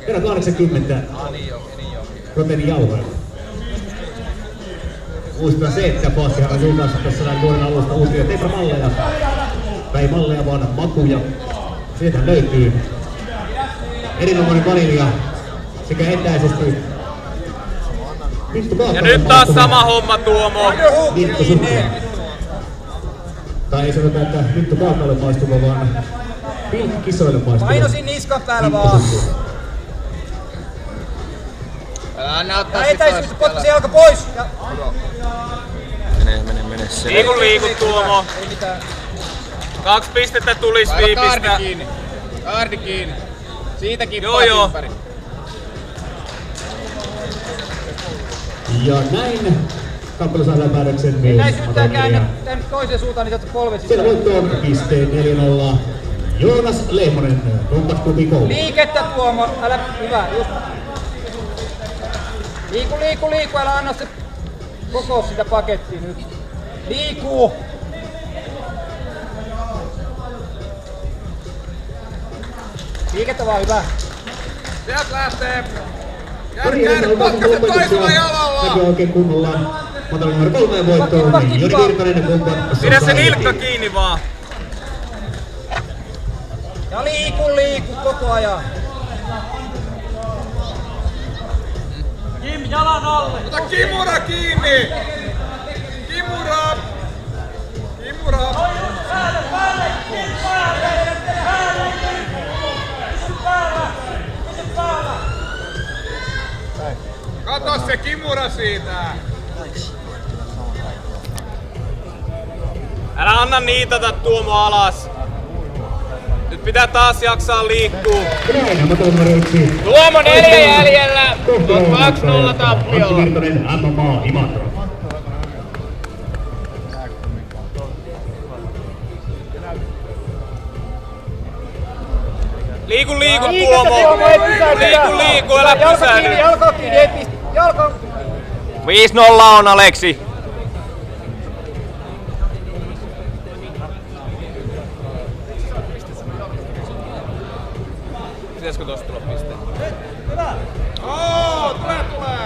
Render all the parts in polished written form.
Erä 80. Proteiinin jauhoja. Muistetaan se, että Paastihan on julkaissut tässä näin vuoden alusta uusia tetramalleja. Ei malleja, vaan makuja. Sieltä löytyy erinomainen vanilja sekä etäisesti. Ja nyt taas sama homma, Tuomo. Tai ei sanota, että Minttu Kaakalle maistuva, vaan Pilkkikisoille maistuva. Painosin niskan päällä vaan. Anna ottaa ja etäisyyttä potkaisi jalka pois. Mene se. Liiku Tuomo. 2 pistettä tulis viipistä. Kaardi kiinni. Siitäkin joo. Ympäri. Ja näin kappale saadaan päätöksen. Etäisyyttää käännä toiseen suuntaan, niin sä oot polven sisään. Siellä voittoon pisteen 4-0. Joonas Lehmonen, Compact-klubi Koulu. Liikettä Tuomo, älä, hyvä, just. Liiku, älä anna se koko sitä pakettia nyt. Liikuu! Liikettä vaan, hyvä. Sieltä lähtee. Kärkkäinen Pakkaset toisella jalalla. Näkyy oikein kunnolla. Matala numero 3 voittoon, niin Joni Virtanen Compact. Pidä se nilkka kiinni vaan. Ja liiku koko ajan. Kim, jalan alle. Ota Kimura kiinni. Kimura. Kato se Kimura siitä. Älä anna niitata Tuomo alas. Nyt pitää taas jaksaa liikkuu. Tuomo 4 jäljellä. 2-0 tappiolla. Antti Virtanen, MMA Imatra. Liiku Tuomo. Liiku, älä pysähdy. Jalka kiinni, ei pistä. Jalka. 5-0 on Aleksi. Pitäisikö tosta tulla pisteet? Hyvä. Tulee.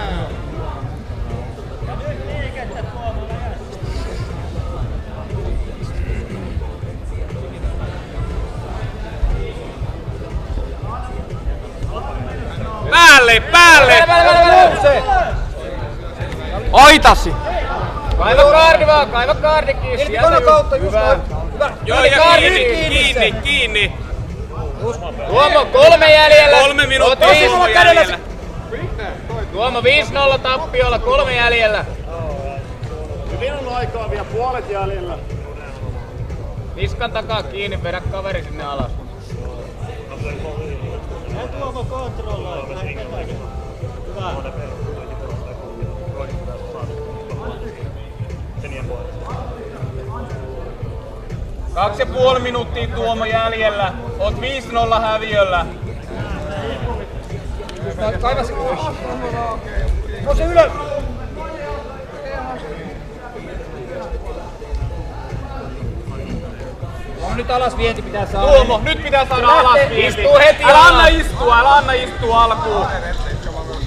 Ja nyt liikettä Tuomo. Päälle! Oitasi! Kaiva kaardi kiinni. Ilpikona kautta, just noin. Hyvä. Joo, ja kiinni. Tuomo 3 jäljellä. 3 minuuttia Tuomo jäljellä. Tuomo 5-0 tappiolla, 3 jäljellä. Hyvin on aikaa vielä puolet jäljellä. Niskan takaa kiinni, vedä kaveri sinne alas. Ja Tuomo kontrolloi. Hyvä. 2,5 minuuttia Tuomo jäljellä. Oot 5-0 häviöllä. Kaiva se ylös. Nouse ylös. No nyt alas vienti pitää saada. Tuomo, nyt pitää saada alas vienti. Istuu heti älä alas. anna istua alkuun.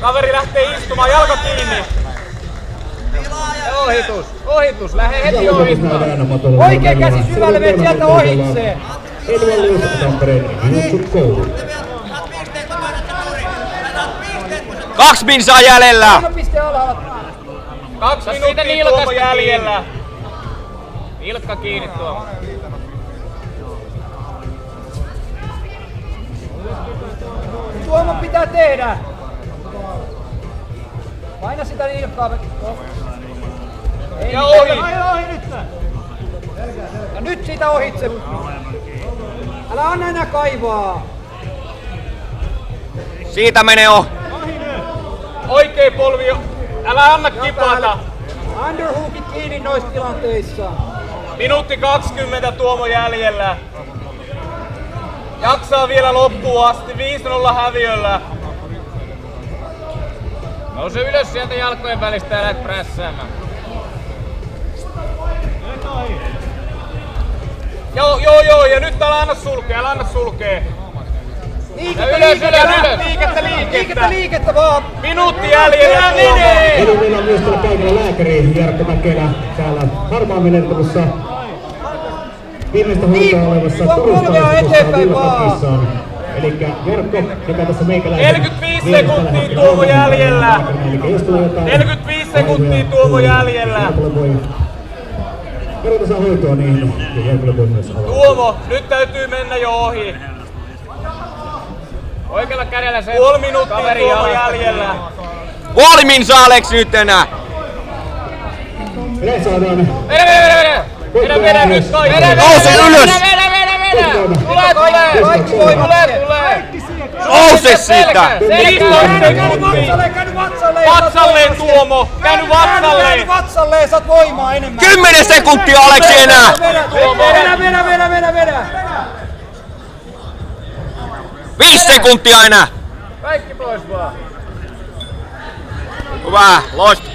Kaveri lähtee istumaan, jalka kiinni. Ohitus, lähde heti ohittamaan. Oikea käsi syvälle, menet sieltä ohitse. Eduardo Tampereen Juoksut Koulu. 2 minsaa jäljellä. Piste alhaalla. 2 minuuttia Tuomo jäljellä. Ilkka kiinni Tuomo. Tuomo pitää tehdä. Paina sitä nilkkaa. Ja ohi. Ohi nyt. Ja nyt siitä ohitse. Älä anna enää kaivaa. Siitä menee oikein polvi. Älä anna kipata. Underhookit kiinni noissa tilanteissa. Minuutti 20 Tuomo jäljellä. Jaksaa vielä loppuun asti. 5-0 häviöllä. Nouse ylös sieltä jalkojen välistä ja lähdet prässäämään. Joo, ja nyt älä anna sulkee. Liikettä vaan! Minuutti jäljellä, Tuomo! Eli meillä on myös täällä paikalla lääkäri Jarkko Mäkelä täällä harmaamilentelussa. Viimeistä hoitoa olevassa turistalaisuudessa Villakakissaan. Elikkä Jarkko, joka tässä meikäläisen... 45 sekuntia Tuomo jäljellä! 45 sekuntia Tuomo jäljellä! Jarkko saa hoitoa niin, ja Jarkolle voi myös avata. Tuomo, nyt täytyy mennä jo ohi. Oikealla kädellä se Puoli minuuttia Tuomo jäljellä. Volmin saa Alex nyt enää! Näin saadaan... Vedä nyt kaikki! Nouse ylös! Tulee! Nouse siitä! 15 sekuntia! Vatsalleen Tuomo! Käynyt vatsalleen! Vatsalleen, saat voimaa enemmän! 10 sekuntia Aleksi enää! Vedä! 5 sekuntia enää! Kaikki pois vaan! Hyvä, loistava.